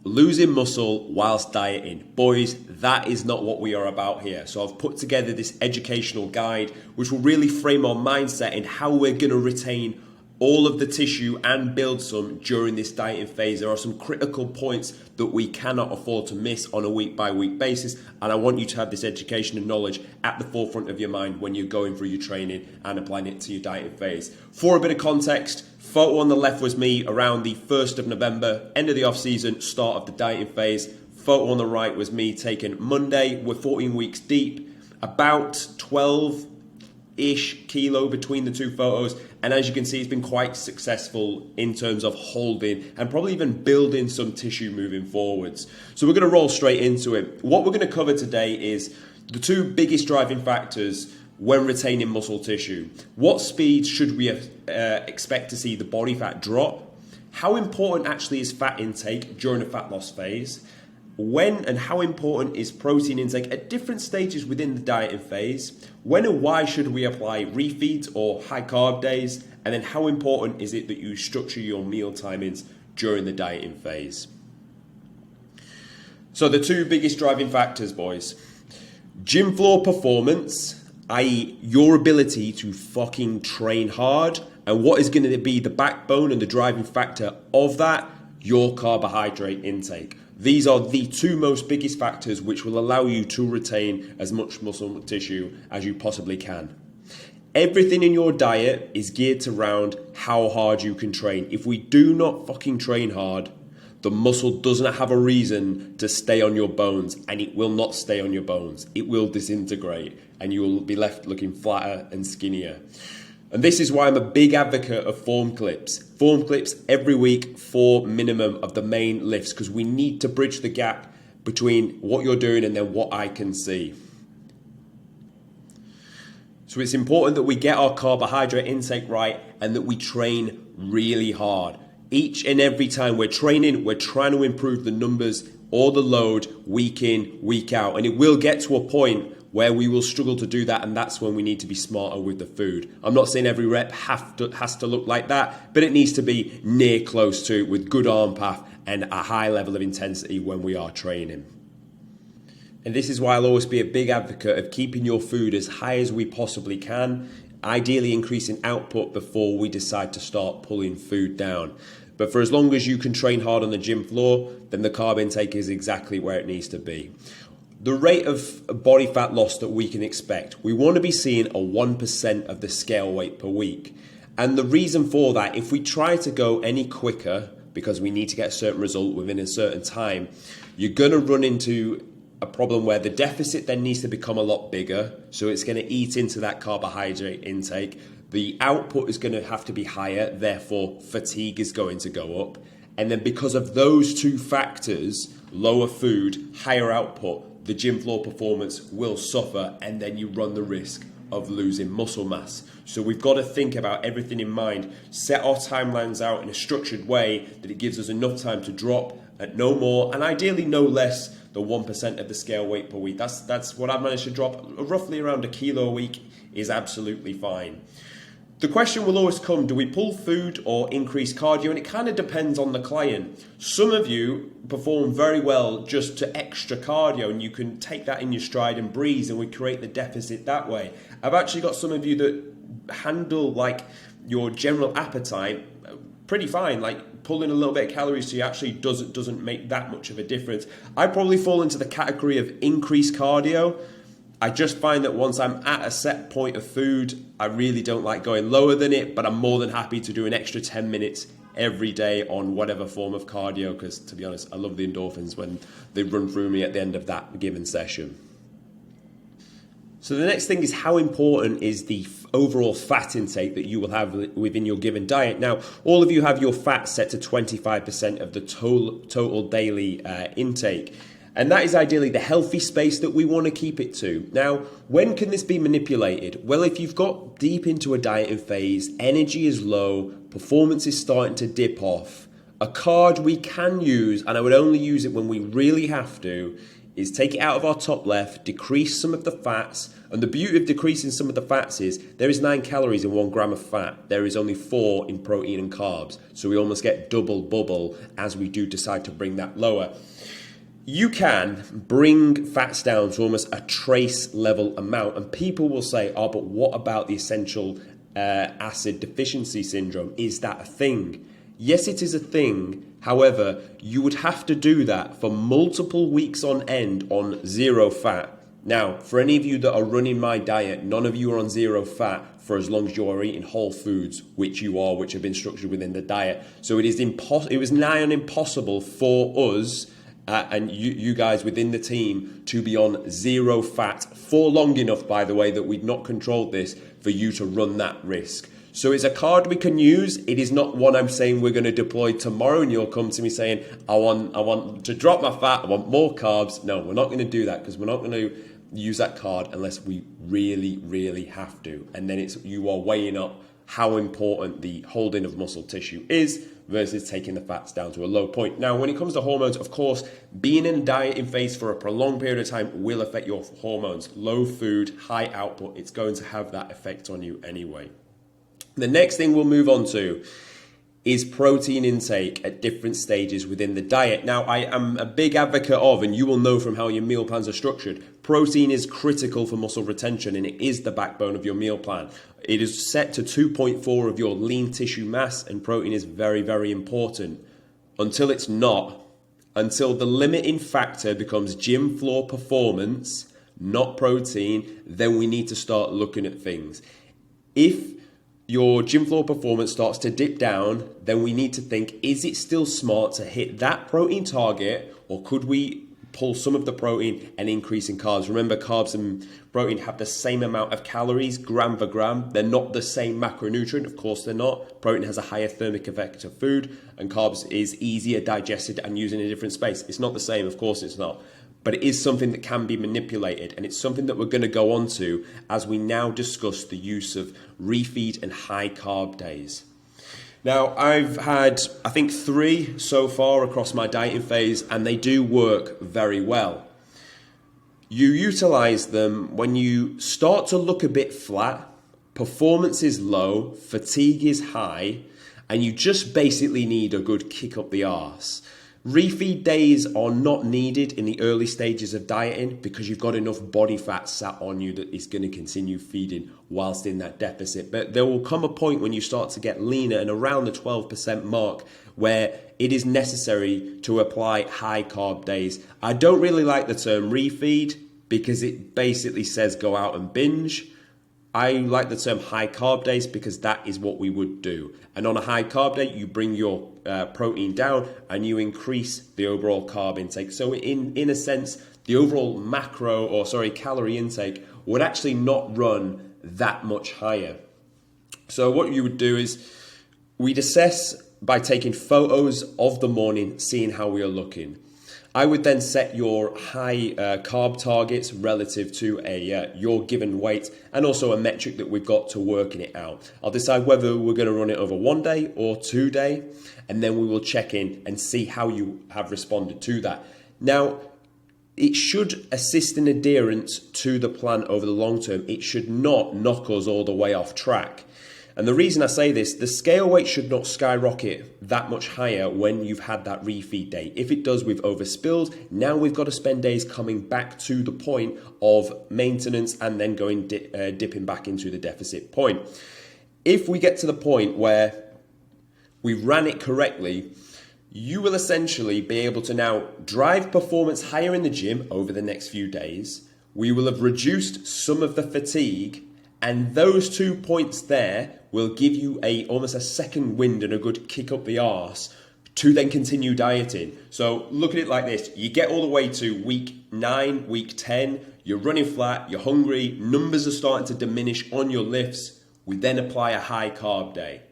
losing muscle whilst dieting. Boys, that is not what we are about here. So I've put together this educational guide which will really frame our mindset in how we're going to retain all of the tissue and build some during this dieting phase. There are some critical points that we cannot afford to miss on a week by week basis, and I want you to have this education and knowledge at the forefront of your mind when you're going through your training and applying it to your dieting phase. For a bit of context, photo on the left was me around the 1st of November, end of the off season, start of the dieting phase. Photo on the right was me taken Monday. We're 14 weeks deep, about 12-ish kilo between the two photos, and as you can see, it's been quite successful in terms of holding and probably even building some tissue moving forwards. So we're going to roll straight into it. What we're going to cover today is the two biggest driving factors when retaining muscle tissue. What speeds should we expect to see the body fat drop? How important actually is fat intake during a fat loss phase? When and how important is protein intake at different stages within the dieting phase? When and why should we apply refeeds or high carb days? And then how important is it that you structure your meal timings during the dieting phase? So the two biggest driving factors, boys. Gym floor performance, i.e. your ability to fucking train hard, and what is going to be the backbone and the driving factor of that? Your carbohydrate intake. These are the two most biggest factors which will allow you to retain as much muscle tissue as you possibly can. Everything in your diet is geared around how hard you can train. If we do not fucking train hard, the muscle doesn't have a reason to stay on your bones, and it will not stay on your bones. It will disintegrate and you will be left looking flatter and skinnier. And this is why I'm a big advocate of form clips. Form clips every week for minimum of the main lifts, because we need to bridge the gap between what you're doing and then what I can see. So it's important that we get our carbohydrate intake right and that we train really hard. Each and every time we're training, we're trying to improve the numbers or the load week in, week out. And it will get to a point where we will struggle to do that, and that's when we need to be smarter with the food. I'm not saying every rep has to look like that, but it needs to be near close to, with good arm path and a high level of intensity when we are training. And this is why I'll always be a big advocate of keeping your food as high as we possibly can, ideally increasing output before we decide to start pulling food down. But for as long as you can train hard on the gym floor, then the carb intake is exactly where it needs to be. The rate of body fat loss that we can expect, we want to be seeing a 1% of the scale weight per week. And the reason for that, if we try to go any quicker, because we need to get a certain result within a certain time, you're going to run into a problem where the deficit then needs to become a lot bigger. So it's going to eat into that carbohydrate intake. The output is going to have to be higher, therefore fatigue is going to go up. And then because of those two factors, lower food, higher output, the gym floor performance will suffer, and then you run the risk of losing muscle mass. So we've got to think about everything in mind, set our timelines out in a structured way that it gives us enough time to drop at no more and ideally no less than 1% of the scale weight per week. That's what I've managed to drop. Roughly around a kilo a week is absolutely fine. The question will always come, do we pull food or increase cardio? And it kind of depends on the client. Some of you perform very well just to extra cardio, and you can take that in your stride and breeze, and we create the deficit that way. I've actually got some of you that handle like your general appetite pretty fine, like pulling a little bit of calories to you actually doesn't make that much of a difference. I probably fall into the category of increased cardio. I just find that once I'm at a set point of food, I really don't like going lower than it, but I'm more than happy to do an extra 10 minutes every day on whatever form of cardio, because to be honest, I love the endorphins when they run through me at the end of that given session. So the next thing is, how important is the overall fat intake that you will have within your given diet? Now, all of you have your fat set to 25% of the total daily intake. And that is ideally the healthy space that we want to keep it to. Now, when can this be manipulated? Well, if you've got deep into a dieting phase, energy is low, performance is starting to dip off, a card we can use, and I would only use it when we really have to, is take it out of our top left, decrease some of the fats. And the beauty of decreasing some of the fats is there is 9 calories in 1 gram of fat. There is only 4 in protein and carbs. So we almost get double bubble as we do decide to bring that lower. You can bring fats down to almost a trace level amount. And people will say, oh, but what about the essential acid deficiency syndrome? Is that a thing? Yes, it is a thing. However, you would have to do that for multiple weeks on end on 0 fat. Now, for any of you that are running my diet, none of you are on 0 fat for as long as you are eating whole foods, which you are, which have been structured within the diet. So it was nigh on impossible for us and you guys within the team to be on 0 fat for long enough, by the way, that we'd not controlled this for you to run that risk. So it's a card we can use. It is not one I'm saying we're going to deploy tomorrow and you'll come to me saying, I want to drop my fat, I want more carbs. No, we're not going to do that because we're not going to use that card unless we really, really have to. And then you are weighing up how important the holding of muscle tissue is versus taking the fats down to a low point. Now, when it comes to hormones, of course, being in a dieting phase for a prolonged period of time will affect your hormones. Low food, high output, it's going to have that effect on you anyway. The next thing we'll move on to is protein intake at different stages within the diet. Now, I am a big advocate of, and you will know from how your meal plans are structured, protein is critical for muscle retention and it is the backbone of your meal plan. It is set to 2.4 of your lean tissue mass, and protein is very, very important. Until it's not, until the limiting factor becomes gym floor performance, not protein, then we need to start looking at things. If your gym floor performance starts to dip down, then we need to think, is it still smart to hit that protein target, or could we pull some of the protein and increase in carbs? Remember, carbs and protein have the same amount of calories, gram for gram. They're not the same macronutrient. Of course they're not. Protein has a higher thermic effect of food, and carbs is easier digested and used in a different space. It's not the same, of course it's not. But it is something that can be manipulated, and it's something that we're going to go on to as we now discuss the use of refeed and high carb days. Now, I've had, I think, 3 so far across my dieting phase, and they do work very well. You utilize them when you start to look a bit flat, performance is low, fatigue is high, and you just basically need a good kick up the arse. Refeed days are not needed in the early stages of dieting because you've got enough body fat sat on you that is going to continue feeding whilst in that deficit. But there will come a point when you start to get leaner and around the 12% mark where it is necessary to apply high carb days. I don't really like the term refeed because it basically says go out and binge. I like the term high carb days because that is what we would do. And on a high carb day, you bring your protein down and you increase the overall carb intake. So in a sense, the overall calorie intake would actually not run that much higher. So what you would do is we'd assess by taking photos of the morning, seeing how we are looking. I would then set your high carb targets relative to your given weight and also a metric that we've got to working it out. I'll decide whether we're going to run it over 1 day or 2 day, and then we will check in and see how you have responded to that. Now, it should assist in adherence to the plan over the long term. It should not knock us all the way off track. And the reason I say this, the scale weight should not skyrocket that much higher when you've had that refeed day. If it does, we've overspilled. Now we've got to spend days coming back to the point of maintenance and then going dipping back into the deficit point. If we get to the point where we ran it correctly, you will essentially be able to now drive performance higher in the gym over the next few days. We will have reduced some of the fatigue, and those 2 points there will give you almost a second wind and a good kick up the arse to then continue dieting. So look at it like this. You get all the way to week 9, week 10, you're running flat, you're hungry, numbers are starting to diminish on your lifts. We then apply a high carb day.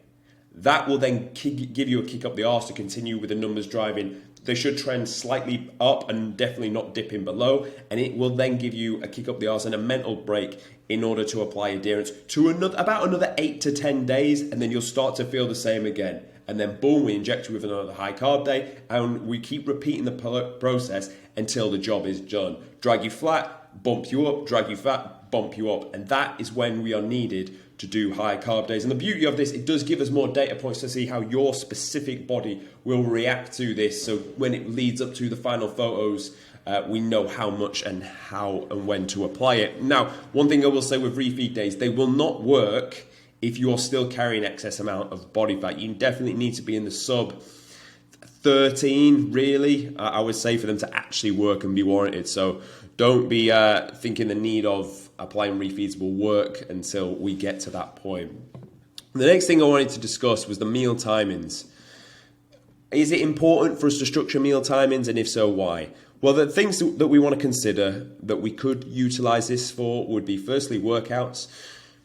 That will then give you a kick up the arse to continue with the numbers driving. They should trend slightly up and definitely not dipping below. And it will then give you a kick up the arse and a mental break in order to apply adherence to about another 8 to 10 days. And then you'll start to feel the same again. and then boom, we inject you with another high carb day, and we keep repeating the process until the job is done. Drag you flat, bump you up, drag you fat, bump you up, and that is when we are needed to do high carb days. And the beauty of this, it does give us more data points to see how your specific body will react to this. So when it leads up to the final photos, we know how much and how and when to apply it. Now, one thing I will say with refeed days, they will not work if you're still carrying excess amount of body fat. You definitely need to be in the sub 13, really, I would say, for them to actually work and be warranted. So don't be thinking the need of applying refeeds will work until we get to that point. The next thing I wanted to discuss was the meal timings. Is it important for us to structure meal timings, and if so, why? Well, the things that we want to consider that we could utilize this for would be, firstly, workouts.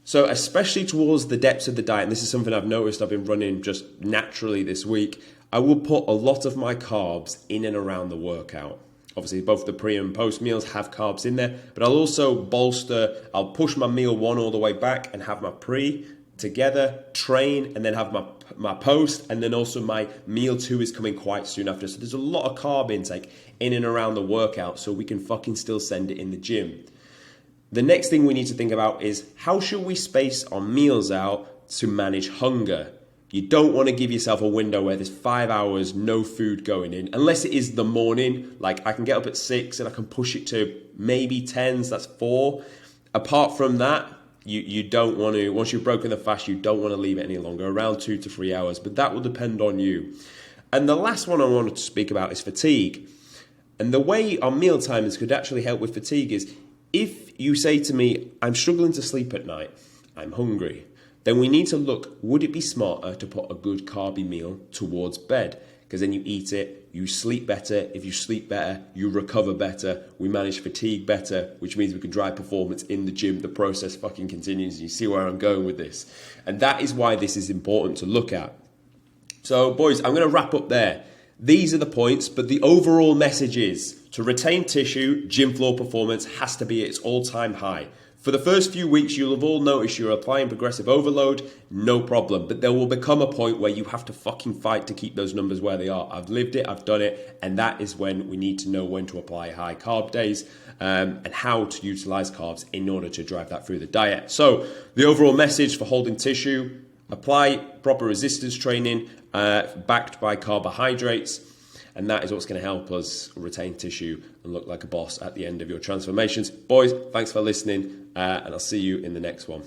So especially towards the depths of the diet, and this is something I've noticed I've been running just naturally this week, I will put a lot of my carbs in and around the workout. Obviously, both the pre and post meals have carbs in there, but I'll also I'll push my meal one all the way back and have my pre together, train, and then have my post, and then also my meal 2 is coming quite soon after. So there's a lot of carb intake in and around the workout, so we can fucking still send it in the gym. The next thing we need to think about is, how should we space our meals out to manage hunger? You don't want to give yourself a window where there's 5 hours, no food going in, unless it is the morning. Like, I can get up at 6 and I can push it to maybe 10s, that's 4. Apart from that, you don't want to, once you've broken the fast, you don't want to leave it any longer, around 2 to 3 hours, but that will depend on you. And the last one I wanted to speak about is fatigue. And the way our meal timers could actually help with fatigue is, if you say to me, I'm struggling to sleep at night, I'm hungry, then we need to look, would it be smarter to put a good carby meal towards bed? Because then you eat it, you sleep better. If you sleep better, you recover better. We manage fatigue better, which means we can drive performance in the gym. The process fucking continues. You see where I'm going with this. And that is why this is important to look at. So boys, I'm going to wrap up there. These are the points, but the overall message is, to retain tissue, gym floor performance has to be at its all-time high. For the first few weeks, you'll have all noticed you're applying progressive overload, no problem. But there will become a point where you have to fucking fight to keep those numbers where they are. I've lived it, I've done it, and that is when we need to know when to apply high carb days and how to utilize carbs in order to drive that through the diet. So the overall message for holding tissue, apply proper resistance training backed by carbohydrates. And that is what's going to help us retain tissue and look like a boss at the end of your transformations. Boys, thanks for listening, and I'll see you in the next one.